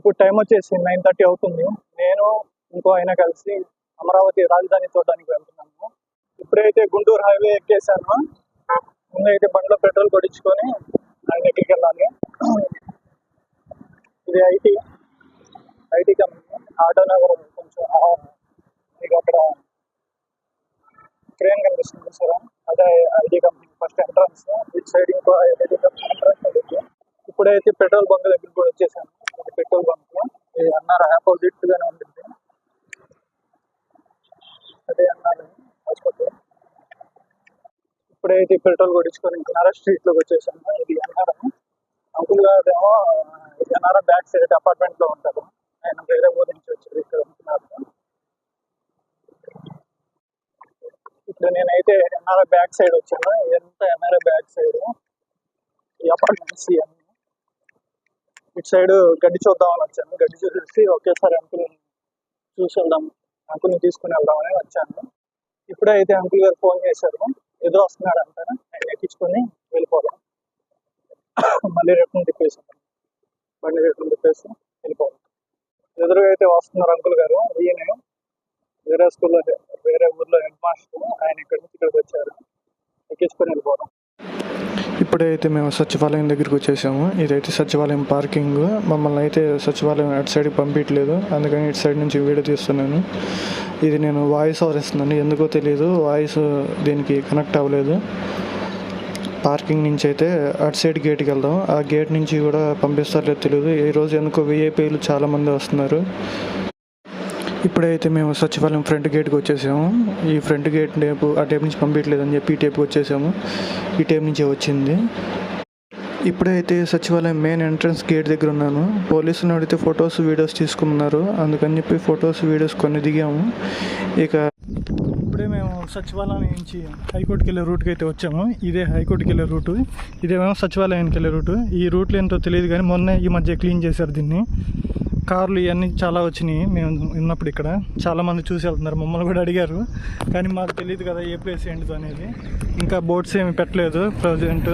ఇప్పుడు టైం వచ్చేసి 9:30 అవుతుంది. నేను ఇంకో ఆయన కలిసి అమరావతి రాజధాని చూడడానికి వెళ్తున్నాము. ఇప్పుడైతే గుంటూరు హైవే ఎక్కేసాను. ముందైతే బండిలో పెట్రోల్ కొట్టించుకొని ఆయన దగ్గరికి వెళ్ళాలి. ఇది ఐటీ కంపెనీ ఆటో నగర్. కొంచెం మీకు అక్కడ ట్రైన్ కనిపిస్తుంది సార్, అదే ఐటీ కంపెనీ ఫస్ట్ ఎంట్రన్స్. ఇటు సైడ్ ఇంకో ఐటీ కంపెనీ ఎంట్రన్స్ ఉంటుంది. ఇప్పుడైతే పెట్రోల్ బంక్ దగ్గరికి కూడా వచ్చేసాను. పెట్రోల్ బంక్ అన్నారు ఆపోజిట్ గానే ఉంటుంది. అదే అన్నారు హాస్పిటల్. ఇప్పుడైతే పెట్రోల్ కొట్టించుకొని ఎన్ఆర్ఆర్ స్ట్రీట్ లోకి వచ్చేసాను. ఇది ఎన్ఆర్ఆర్ అంకుల్ గారేమో ఎన్ఆర్ఆర్ బ్యాక్ సైడ్ అపార్ట్మెంట్ లో ఉంటారు. ఆయన వేరే ఊరు నుంచి వచ్చారు ఇక్కడ ఉంటున్నారు. ఇప్పుడు నేనైతే ఎన్ఆర్ఆర్ బ్యాక్ సైడ్ వచ్చాను. ఎంత ఎన్ఆర్ఆర్ బ్యాక్ సైడ్ ఈ అపార్ట్మెంట్స్ ఇవన్నీ. ఇటు సైడ్ గడ్డి చూద్దామని వచ్చాను. గడ్డి చూసి ఒకేసారి అంకుల్ చూసి వెళ్దాం, అంకుల్ని తీసుకుని వెళ్దామని వచ్చాను. ఇప్పుడే అయితే అంకుల్ గారు ఫోన్ చేశారు, ఎదురు వస్తున్నాడు అంటారు. ఆయన ఎక్కించుకొని వెళ్ళిపోదాం. మళ్ళీ రిటర్న్ తిప్పేసి బండి రిటర్న్ తిప్పేసి వెళ్ళిపోదాం. ఎదురుగా అయితే వస్తున్నారు అంకుల్ గారు. ఈయన వేరే స్కూల్లో వేరే ఊర్లో హెడ్ మాస్టర్. ఆయన ఇక్కడి నుంచి ఇక్కడికి వచ్చారు. ఎక్కించుకొని వెళ్ళిపోదాం. ఇప్పుడైతే మేము సచివాలయం దగ్గరికి వచ్చేసాము. ఇదైతే సచివాలయం పార్కింగ్. మమ్మల్ని అయితే సచివాలయం అటు సైడ్కి పంపించలేదు, అందుకని ఇటు సైడ్ నుంచి వీడియో తీస్తున్నాను. ఇది నేను వాయిస్ ఓవర్ ఇస్తున్నాను, ఎందుకో తెలియదు వాయిస్ దీనికి కనెక్ట్ అవ్వలేదు. పార్కింగ్ నుంచి అయితే అటు సైడ్ గేట్కి వెళ్దాం. ఆ గేట్ నుంచి కూడా పంపిస్తారో తెలియదు. ఈరోజు ఎందుకో విఐపీలు చాలామంది వస్తున్నారు. ఇప్పుడైతే మేము సచివాలయం ఫ్రంట్ గేట్కి వచ్చేసాము. ఈ ఫ్రంట్ గేట్ టేపు ఆ టేప్ నుంచి పంపించలేదని చెప్పి ఈ టేప్కి వచ్చేసాము. ఈ టేప్ నుంచే వచ్చింది. ఇప్పుడైతే సచివాలయం మెయిన్ ఎంట్రన్స్ గేట్ దగ్గర ఉన్నాను. పోలీసులను అడిగితే ఫొటోస్ వీడియోస్ తీసుకున్నారు, అందుకని చెప్పి ఫొటోస్ వీడియోస్ కొన్ని దిగాము. ఇక ఇప్పుడే మేము సచివాలయం నుంచి హైకోర్టుకి వెళ్ళే రూట్కి అయితే వచ్చాము. ఇదే హైకోర్టుకి వెళ్ళే రూటు, ఇదేమో సచివాలయానికి వెళ్ళే రూటు. ఈ రూట్లో ఏంటో తెలియదు కానీ మొన్న ఈ మధ్య క్లీన్ చేశారు దీన్ని. కార్లు ఇవన్నీ చాలా వచ్చినాయి. మేము ఉన్నప్పుడు ఇక్కడ చాలామంది చూసి వెళ్తున్నారు, మమ్మల్ని కూడా అడిగారు. కానీ మాకు తెలియదు కదా ఏ ప్లేస్ ఏంటిదో అనేది. ఇంకా బోర్డ్స్ ఏమి పెట్టలేదు ప్రజెంట్,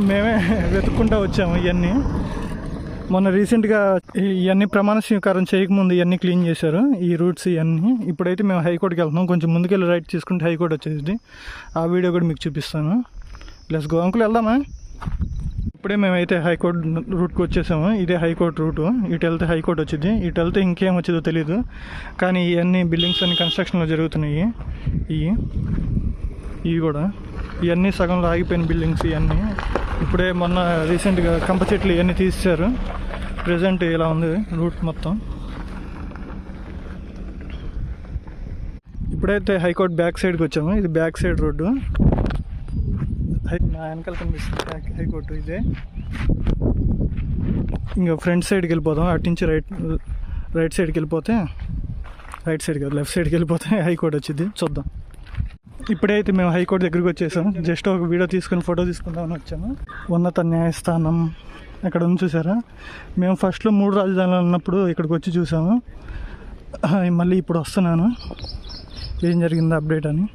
మేమే వెతుక్కుంటూ వచ్చాము. ఇవన్నీ మొన్న రీసెంట్గా ఇవన్నీ ప్రమాణ స్వీకారం చేయకముందు ఇవన్నీ క్లీన్ చేశారు, ఈ రూట్స్ ఇవన్నీ. ఇప్పుడైతే మేము హైకోర్టుకి వెళ్తున్నాం. కొంచెం ముందుకెళ్ళి రైట్ తీసుకుంటే హైకోర్టు వచ్చేది. ఆ వీడియో కూడా మీకు చూపిస్తాను. లెట్స్ గో అంకుల్, వెళ్దామా? ఇప్పుడే మేమైతే హైకోర్టు రూట్కి వచ్చేసాము. ఇదే హైకోర్టు రూటు. ఇటు వెళ్తే హైకోర్టు వచ్చింది, ఇటు వెళ్తే ఇంకేం వచ్చిందో తెలీదు. కానీ ఇవన్నీ బిల్డింగ్స్ అన్ని కన్స్ట్రక్షన్లో జరుగుతున్నాయి. ఇవి కూడా ఇవన్నీ సగంలో ఆగిపోయిన బిల్డింగ్స్ ఇవన్నీ. ఇప్పుడే మొన్న రీసెంట్గా కంప చెట్లు ఇవన్నీ తీసేశారు. ప్రజెంట్ ఇలా ఉంది రూట్ మొత్తం. ఇప్పుడైతే హైకోర్టు బ్యాక్ సైడ్కి వచ్చాము. ఇది బ్యాక్ సైడ్ రోడ్డు. నా వెనకాల కనిపిస్తుంది హైకోర్టు. ఇదే ఇంకా ఫ్రంట్ సైడ్కి వెళ్ళిపోదాం. అటు నుంచి రైట్ సైడ్కి వెళ్ళిపోతే, రైట్ సైడ్ కాదు లెఫ్ట్ సైడ్కి వెళ్ళిపోతే హైకోర్టు వచ్చింది. చూద్దాం. ఇప్పుడైతే మేము హైకోర్టు దగ్గరికి వచ్చేసాం. జస్ట్ ఒక వీడియో తీసుకుని ఫోటో తీసుకుందామని వచ్చాము. ఉన్నత న్యాయస్థానం అక్కడ ఉంది, చూసారా? మేము ఫస్ట్లో 3 రాజధానులు ఉన్నప్పుడు ఇక్కడికి వచ్చి చూసాము. మళ్ళీ ఇప్పుడు వస్తున్నాను ఏం జరిగింది అప్డేట్ అని.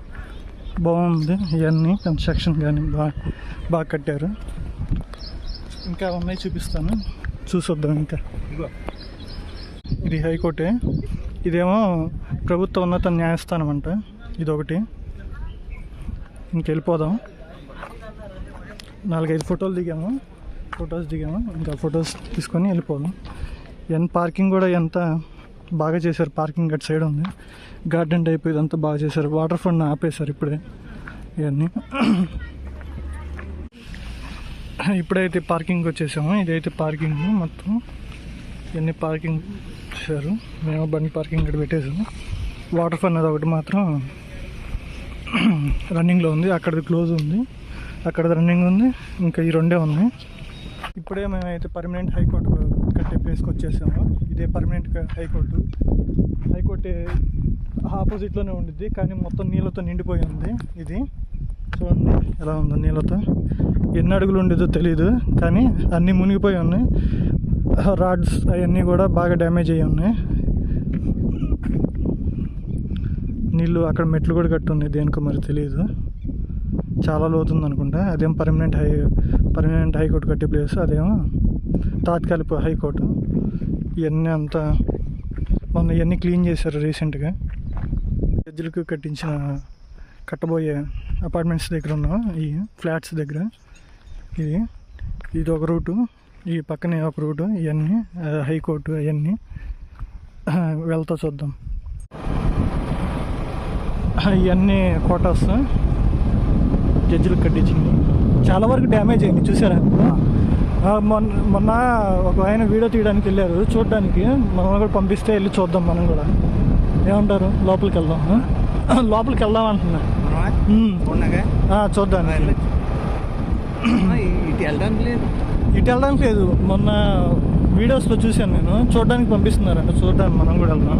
బాగుంది, ఇవన్నీ కన్స్ట్రక్షన్ కానీ బాగా కట్టారు. ఇంకా ఉన్నాయి, చూపిస్తాను, చూసొద్దాం. ఇంకా ఇది హైకోర్టే. ఇదేమో ప్రభుత్వ ఉన్నత న్యాయస్థానం అంట. ఇదొకటి. ఇంకెళ్ళిపోదాం. 4-5 ఫొటోస్ దిగాము. ఇంకా ఫొటోస్ తీసుకొని వెళ్ళిపోదాం. పార్కింగ్ కూడా ఎంత బాగా చేశారు. పార్కింగ్ అటు సైడ్ ఉంది, గార్డెన్ టైప్ ఇదంతా బాగా చేశారు. వాటర్ ఫ్రంట్ ఆపేశారు ఇప్పుడే ఇవన్నీ. ఇప్పుడైతే పార్కింగ్ వచ్చేసాము. ఇదైతే పార్కింగ్ మొత్తం. ఇవన్నీ పార్కింగ్ చేశారు. మేము బండి పార్కింగ్ ఇక్కడ పెట్టేసాము. వాటర్ ఫ్రంట్ అది ఒకటి మాత్రం రన్నింగ్లో ఉంది. అక్కడది క్లోజ్ ఉంది, అక్కడది రన్నింగ్ ఉంది. ఇంకా ఈ 2 ఉన్నాయి. ఇప్పుడే మేమైతే పర్మనెంట్ హైకోర్టు కట్టే ప్లేస్కి వచ్చేసాము. ఇదే పర్మనెంట్ హైకోర్టు. హైకోర్టు ఆపోజిట్లోనే ఉండిద్ది, కానీ మొత్తం నీళ్ళతో నిండిపోయి ఉంది. ఇది చూడండి ఎలా ఉందో నీళ్ళతో. ఎన్ని అడుగులు ఉండేదో తెలీదు, కానీ అన్నీ మునిగిపోయి ఉన్నాయి. రాడ్స్ అవన్నీ కూడా బాగా డ్యామేజ్ అయ్యి ఉన్నాయి. నీళ్ళు అక్కడ మెట్లు కూడా కట్టున్నాయి, దేనికో మరి తెలియదు. చాలా లోతుంది అనుకుంటా. అదేం పర్మనెంట్ హైకోర్టు కట్టే ప్లేస్, అదేమో తాత్కాలిక హైకోర్టు. ఇవన్నీ అంతా మొన్న ఇవన్నీ క్లీన్ చేశారు రీసెంట్గా. జడ్జిలకు కట్టబోయే అపార్ట్మెంట్స్ దగ్గర ఉన్నాం, ఈ ఫ్లాట్స్ దగ్గర. ఇది ఒక రూటు, ఈ పక్కనే ఒక రూటు. ఇవన్నీ హైకోర్టు అవన్నీ వెళ్తా చూద్దాం. ఇవన్నీ కోటాస్ జడ్జిలకు కట్టించింది. చాలా వరకు డ్యామేజ్ అయింది, చూసారా? మొన్న ఒక ఆయన వీడియో తీయడానికి వెళ్ళారు, చూడడానికి. మనం కూడా పంపిస్తే వెళ్ళి చూద్దాం మనం కూడా. ఏమంటారు? లోపలికి వెళ్దాం. లోపలికి వెళ్దాం అంటున్నా. చూద్దాం. ఇటు వెళ్ళడానికి లేదు, మొన్న వీడియోస్లో చూశాను నేను. చూడడానికి పంపిస్తున్నారంట, చూడడానికి మనం కూడా వెళ్దాం.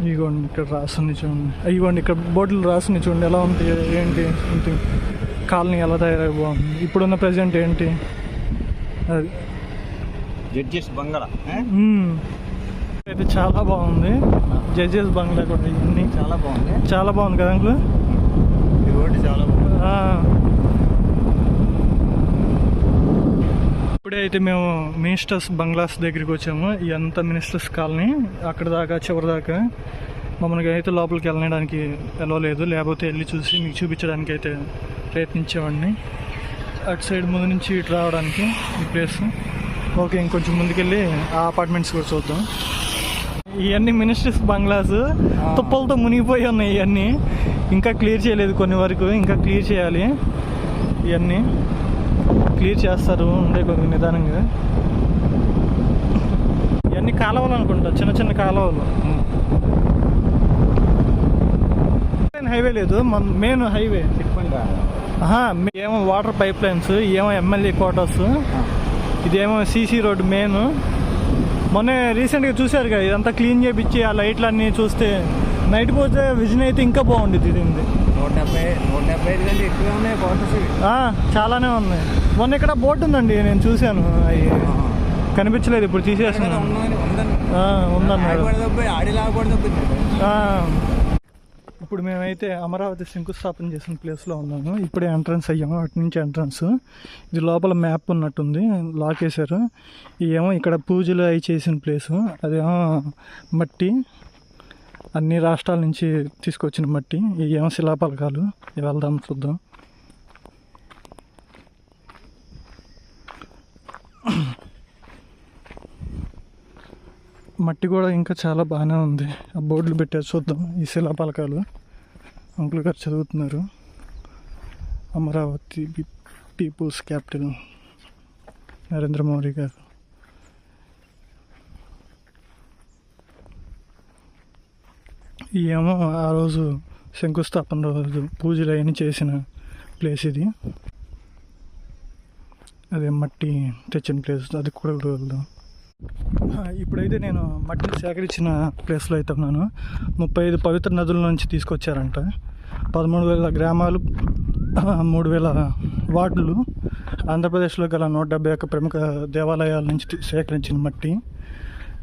ఇదిగోండి ఇక్కడ రాసుంది చూడండి. ఇదిగోండి ఇక్కడ బోర్డులు రాసుంది చూడండి, ఎలా ఉంటాయి ఏంటి సంథింగ్. కాలనీ ఎలా తయారైపోతుంది, ఇప్పుడున్న ప్రజెంట్ ఏంటి. అది జడ్జెస్ బంగ్లా అయితే చాలా బాగుంది. జడ్జెస్ బంగ్లా కూడా ఇవన్నీ చాలా బాగుంది. చాలా బాగుంది కదా అంకుల్? ఈ రోడ్డు చాలా బాగుంది. ఇప్పుడే అయితే మేము మినిస్టర్స్ బంగ్లాస్ దగ్గరికి వచ్చాము. ఇదంతా మినిస్టర్స్ కాలనీ, అక్కడ దాకా చివరి దాకా. మమ్మల్ని అయితే లోపలికి వెళ్ళడానికి వెళ్ళలేదు, లేకపోతే వెళ్ళి చూసి మీకు చూపించడానికి అయితే ప్రయత్నించేవాడిని. అటు సైడ్ ముందు నుంచి ఇటు రావడానికి ఈ ప్లేస్. ఓకే, ఇంకొంచెం ముందుకెళ్ళి ఆ అపార్ట్మెంట్స్ కూడా చూద్దాం. ఇవన్నీ మినిస్టర్స్ బంగ్లాస్ తుప్పలతో మునిగిపోయి ఉన్నాయి. ఇవన్నీ ఇంకా క్లియర్ చేయలేదు, కొన్ని వరకు ఇంకా క్లియర్ చేయాలి. ఇవన్నీ క్లియర్ చేస్తారు, ఉండే కొంచెం నిదానంగా. ఇవన్నీ కాలువలు అనుకుంటా, చిన్న చిన్న కాలువలు. హైవే లేదు, మెయిన్ హైవే. ఏమో వాటర్ పైప్ లైన్స్, ఏమో ఎమ్మెల్యే క్వార్టర్స్, ఇదేమో సీసీ రోడ్ మెయిన్. మొన్న రీసెంట్గా చూశారు కదా, ఇదంతా క్లీన్ చేయించి ఆ లైట్లు అన్నీ చూస్తే నైట్ పోతే విజన్ అయితే ఇంకా బాగుండేది. ఇది 175 కంటే ఎక్కువ ఉన్నాయి క్వార్టర్స్. చాలానే ఉన్నాయి. మొన్న ఇక్కడ బోర్డు ఉందండి, నేను చూశాను. అవి కనిపించలేదు, ఇప్పుడు తీసేస్తున్నాను. ఉందన్నారు. ఇప్పుడు మేమైతే అమరావతి శంకుస్థాపన చేసిన ప్లేస్లో ఉన్నాము. ఇప్పుడే ఎంట్రన్స్ అయ్యాము, అటు నుంచి ఎంట్రన్స్. ఇది లోపల మ్యాప్ ఉన్నట్టుంది, లాక్ వేశారు. ఇవేమో ఇక్కడ పూజలు అవి చేసిన ప్లేసు. అదేమో మట్టి, అన్ని రాష్ట్రాల నుంచి తీసుకొచ్చిన మట్టి. ఇవేమో శిలాపలకాలు. ఇవి వెళ్దాం, చూద్దాం. మట్టి కూడా ఇంకా చాలా బాగానే ఉంది. ఆ బోర్డులు పెట్టారు, చూద్దాం. ఈ శిలాపలకాలు అంకుల్ గారు చదువుతున్నారు. అమరావతి పీపుల్స్ క్యాపిటల్, నరేంద్ర మోడీ గారు. ఏమో ఆ రోజు శంకుస్థాపన రోజు పూజలు అవన్నీ చేసిన ప్లేస్ ఇది. అదే మట్టి తెచ్చిన ప్లేస్, అది కూడా వెళ్దాం. ఇప్పుడైతే నేను మట్టిని సేకరించిన ప్లేస్లో అయితే ఉన్నాను. 35 పవిత్ర నదుల నుంచి తీసుకొచ్చారంట. 13,000 గ్రామాలు, 3,000 వార్డులు, ఆంధ్రప్రదేశ్లో గల 171 ప్రముఖ దేవాలయాల నుంచి సేకరించిన మట్టి.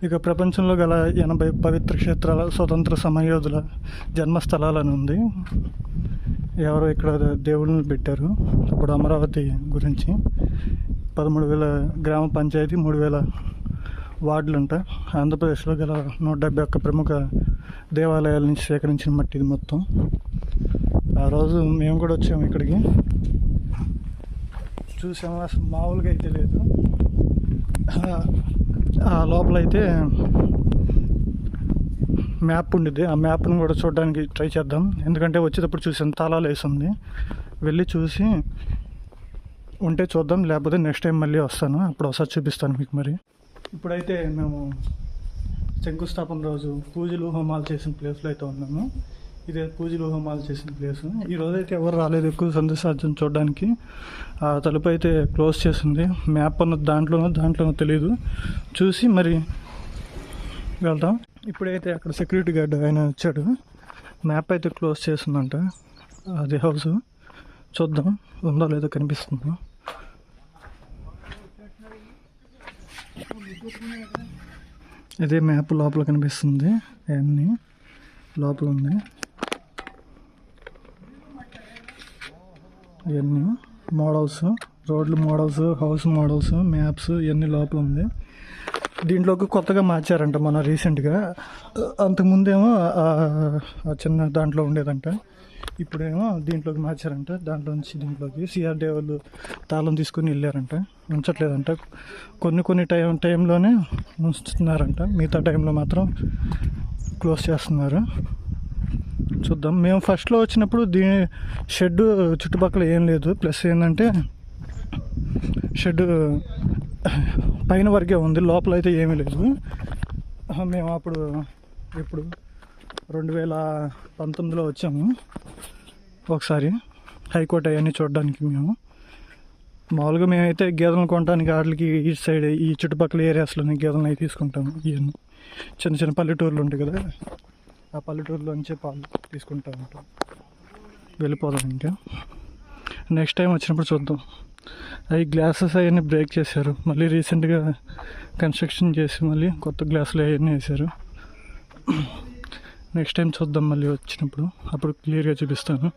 ఇక ప్రపంచంలో గల 80 పవిత్ర క్షేత్రాల స్వతంత్ర సమరయోధుల జన్మస్థలాలని ఉంది. ఎవరో ఇక్కడ దేవుళ్ళని పెట్టారు. ఇప్పుడు అమరావతి గురించి 13,000 గ్రామ పంచాయతీ, 3,000 వార్డులు అంట. ఆంధ్రప్రదేశ్లో గల 171 ప్రముఖ దేవాలయాల నుంచి సేకరించిన మట్టి ఇది మొత్తం. ఆ రోజు మేము కూడా వచ్చాము ఇక్కడికి, చూసాము. అసలు మామూలుగా అయితే లేదు. ఆ లోపలైతే మ్యాప్ ఉండిద్ది, ఆ మ్యాప్ను కూడా చూడడానికి ట్రై చేద్దాం. ఎందుకంటే వచ్చేటప్పుడు చూసాను, తాళాలు వేసి ఉంది. వెళ్ళి చూసి ఉంటే చూద్దాం, లేకపోతే నెక్స్ట్ టైం మళ్ళీ వస్తాను, అప్పుడు ఒకసారి చూపిస్తాను మీకు. మరి ఇప్పుడైతే మేము శంకుస్థాపన రోజు పూజలు హోమాలు చేసిన ప్లేస్లో అయితే ఉన్నాము. ఇదే పూజలు హోమాలు చేసిన ప్లేసు. ఈరోజు అయితే ఎవరు రాలేదు ఎక్కువ సందేశార్జన చూడడానికి. ఆ తలుపు అయితే క్లోజ్ చేసింది. మ్యాప్ అన్నది దాంట్లోనో తెలియదు, చూసి మరి వెళ్తాం. ఇప్పుడైతే అక్కడ సెక్యూరిటీ గార్డ్ ఆయన వచ్చాడు. మ్యాప్ అయితే క్లోజ్ చేసిందంట. అది హౌస్, చూద్దాం ఉందో లేదో కనిపిస్తుంది. ఇదే మ్యాప్ లోపల కనిపిస్తుంది, అవన్నీ లోపల ఉంది. ఇవన్నీ మోడల్స్, రోడ్లు మోడల్స్, హౌస్ మోడల్స్, మ్యాప్స్ ఇవన్నీ లోపల ఉంది. దీంట్లోకి కొత్తగా మార్చారంట మన రీసెంట్గా. అంతకుముందేమో ఆ చిన్న దాంట్లో ఉండేదంట, ఇప్పుడేమో దీంట్లోకి మార్చారంట. దాంట్లో నుంచి దీంట్లోకి సిఆర్డే వాళ్ళు తాళం తీసుకుని వెళ్ళారంట, ఉంచట్లేదంట. కొన్ని టైంలోనే ఉంచుతున్నారంట, మిగతా టైంలో మాత్రం క్లోజ్ చేస్తున్నారు. చూద్దాం. మేము ఫస్ట్లో వచ్చినప్పుడు షెడ్ చుట్టుపక్కల ఏం లేదు. ప్లస్ ఏంటంటే షెడ్ పైన వరకే ఉంది, లోపల అయితే ఏమీ లేదు. మేము అప్పుడు ఇప్పుడు 2019లో వచ్చాము ఒకసారి హైకోర్టు అవన్నీ చూడడానికి. మామూలుగా మేమైతే గేదెలను కొనడానికి వాటికి ఈ సైడ్ ఈ చుట్టుపక్కల ఏరియాస్లోనే గేదెలను అవి తీసుకుంటాము. ఇవన్నీ చిన్న చిన్న పల్లెటూర్లు ఉంటాయి కదా, ఆ పల్లెటూరులోంచే పాలు తీసుకుంటూ ఉంటాం. వెళ్ళిపోదాం ఇంకా. నెక్స్ట్ టైం వచ్చినప్పుడు చూద్దాం. అవి గ్లాసెస్ అవన్నీ బ్రేక్ చేశారు, మళ్ళీ రీసెంట్గా కన్స్ట్రక్షన్ చేసి మళ్ళీ కొత్త గ్లాసులు అవన్నీ వేశారు. నెక్స్ట్ టైం చూద్దాం మళ్ళీ వచ్చినప్పుడు, అప్పుడు క్లియర్గా చూపిస్తాను.